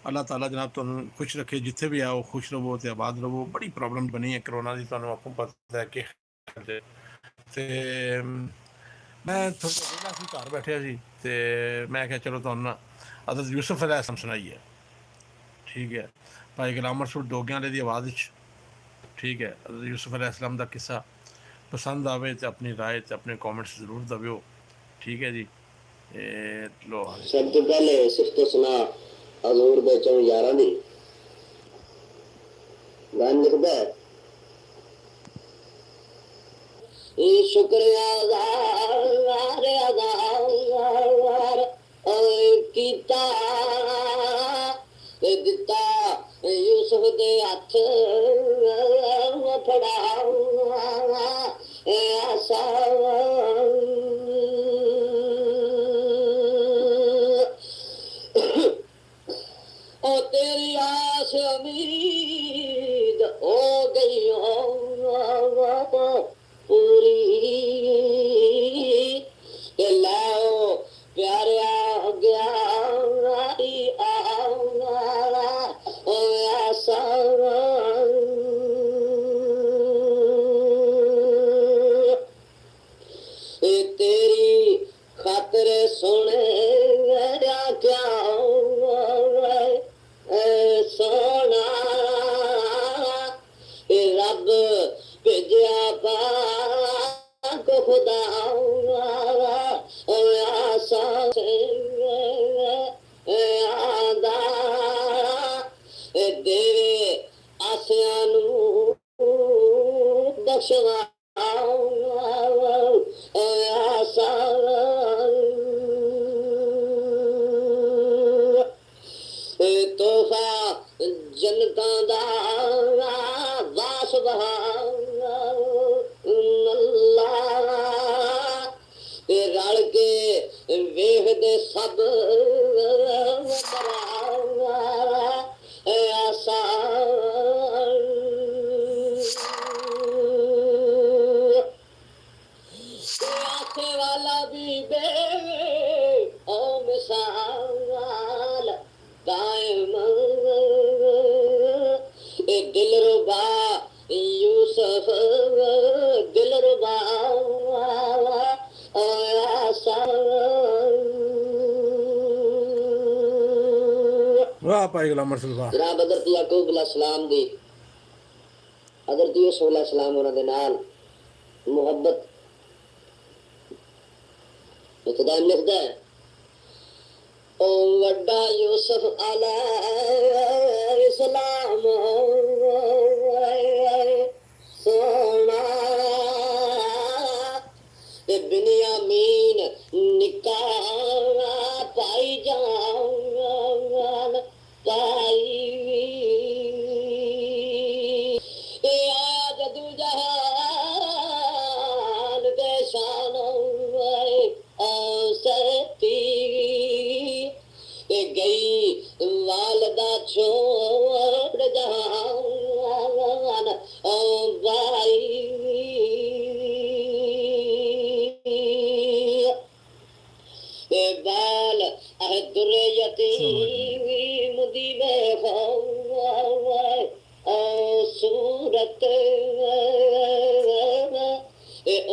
अल्लाह ताला जनाब तुहानूं खुश रखे, जिथे भी आओ खुश रवो ते आबाद रवो। बड़ी प्रॉब्लम बनी है करोना की, तुहानूं आपको पता है कि ते मैं थोड़ा वेला सी, घर बैठिया सी ते मैं क्या चलो तुहानूं ना हज़रत यूसुफ अलैहिस्सलाम सुनाइए। ठीक है, भाई गुलाम रसूल डोगियां वाले दी आवाज़ च। ठीक है, हज़रत यूसुफ अलैहिस्सलाम दा किस्सा पसंद आवे तो अपनी राय ते अपने कॉमेंट्स जरूर दवियो। ठीक है जी, लो सब तो पहले सिर्फ तो सुना हजूर दे चौं यारां दी गान लिखदा है शुक्रिया कीता दिता यूसुफ दे हथ फड़ा आसा ओ तेरी आस उम्मीद हो गई हो पूरी लाओ प्यारा गया आसा तेरी खातर सोने क्या सोना रब भेजा पाक खुदा आसा आदा देवे आसियां नू बख्शवा आसा तोहफा जन्नतां दा वास बहा रल के वेखदे सब आसा आखे वाला भी बे ओ मिसाल कायम दिल रुबा यूसुफ दिल रुबा आसा। वाह भाई गुलाम रसूल वाह। जनाब हज़रत याकूब अलैहिस्सलाम दी हज़रत यूसुफ अलैहिस्सलाम उन्हां दे नाल मुहब्बत खुदाम लिखदा है ओ वड्डा यूसुफ अलैहिस्सलाम सोना बिन्यामीन निका पाई जान पाई आया जदू जहान दे शानो औसती गई वालदा छोड़ जहान भाई बाल दुरे यतीम दी सूरत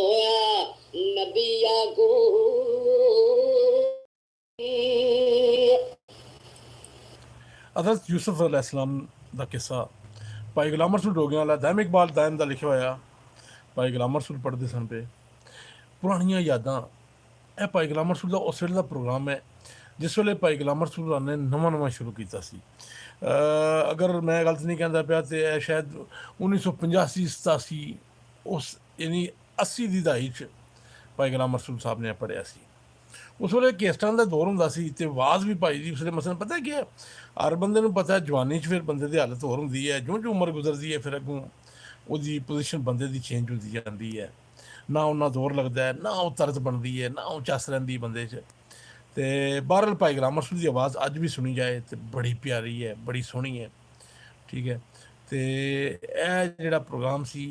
ओया नबी हज़रत यूसुफ अलैहिस्सलाम दा किस्सा भाई गुलाम रसूल डोगियां वाला दैम इकबाल दायम दा लिखिया होया। भाई गुलाम रसूल पढ़दे सन पे पुरानियां यादां। यह भाई गुलाम रसूल का उस वेले का प्रोग्राम है जिस वेले भाई गुलाम रसूल ने नवा नवा शुरू किया सी। अगर मैं गलत नहीं कहता पाया तो यह शायद 1985-87 उस यानी 80 की दहाई भाई गुलाम रसूल साहब ने पढ़िया सी। उस वे कैसटां का दौर होंदा सी ते आवाज़ भी भाई जी उसने मसलन पता क्या हर बंदे नूं पता है जवानी फिर बंदे की हालत होर होंदी है, जो जो उम्र गुजरती है फिर अगों उसकी पोजीशन बंदे की चेंज होती जाती है। ना उन्ना जोर लगता है, ना वो तरज बनती है, ना वो चस रही बंदे च। ते बहरहाल भाई गुलाम रसूल की आवाज़ अज भी सुनी जाए तो बड़ी प्यारी है, बड़ी सोहनी है। ठीक है, तो यह जोड़ा प्रोग्राम सी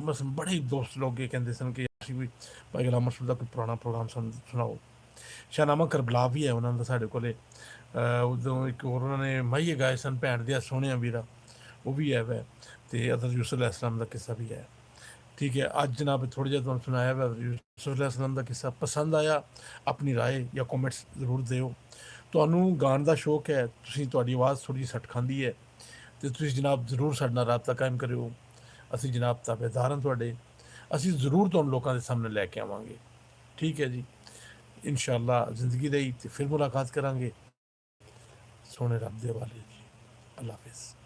बस बड़े दोस्त लोग ये कहते सन कि असीं भी भाई गुलाम रसूल का कोई पुराना प्रोग्राम सुनाओ। शाहनामा करबला भी है उन्होंने साढ़े को ਉਦੋਂ ਇੱਕ ਹੋਰ ਉਹਨਾਂ ਨੇ ਮਾਹੀਏ ਗਾਏ ਸਨ, ਭੈਣ ਦੇ ਸੋਹਣਿਆ ਵੀਰਾ, ਉਹ ਵੀ ਹੈ ਵੈ। ਅਤੇ ਹਜ਼ਰਤ ਯੂਸੁਫ अलैहिस्सलाम ਦਾ ਕਿੱਸਾ ਵੀ ਹੈ। ठीक है, ਅੱਜ जनाब थोड़ा ਜਿਹਾ ਤੁਹਾਨੂੰ ਸੁਣਾਇਆ ਵਾ ਯੂਸੁਫ अलैहिस्सलाम ਦਾ ਕਿੱਸਾ। ਪਸੰਦ ਆਇਆ ਆਪਣੀ ਰਾਏ ਜਾਂ ਕਮੈਂਟਸ ਜ਼ਰੂਰ ਦਿਓ। ਤੁਹਾਨੂੰ ਗਾਣ ਦਾ ਸ਼ੌਕ ਹੈ, ਤੁਸੀਂ, ਤੁਹਾਡੀ ਆਵਾਜ਼ ਥੋੜ੍ਹੀ ਜਿਹੀ ਸੱਟ ਖਾਂਦੀ ਹੈ, ਅਤੇ ਤੁਸੀਂ ਜਨਾਬ ਜ਼ਰੂਰ ਸਾਡੇ ਨਾਲ ਰਾਬਤਾ ਕਾਇਮ ਕਰਿਓ। ਅਸੀਂ ਜਨਾਬ ਤਾਬੇਦਾਰ ਹਾਂ ਤੁਹਾਡੇ, ਅਸੀਂ ਜ਼ਰੂਰ ਤੁਹਾਨੂੰ ਲੋਕਾਂ ਦੇ ਸਾਹਮਣੇ ਲੈ ਕੇ ਆਵਾਂਗੇ। ਠੀਕ ਹੈ ਜੀ, ਇਨਸ਼ਾ ਅੱਲਾ ਜ਼ਿੰਦਗੀ ਰਹੀ ਤੇ ਫਿਰ ਮੁਲਾਕਾਤ ਕਰਾਂਗੇ। ਸੋਹਣੇ ਰੱਬ ਦੇ ਹਵਾਲੇ ਜੀ, ਅੱਲਾ ਹਾਫਿਜ਼।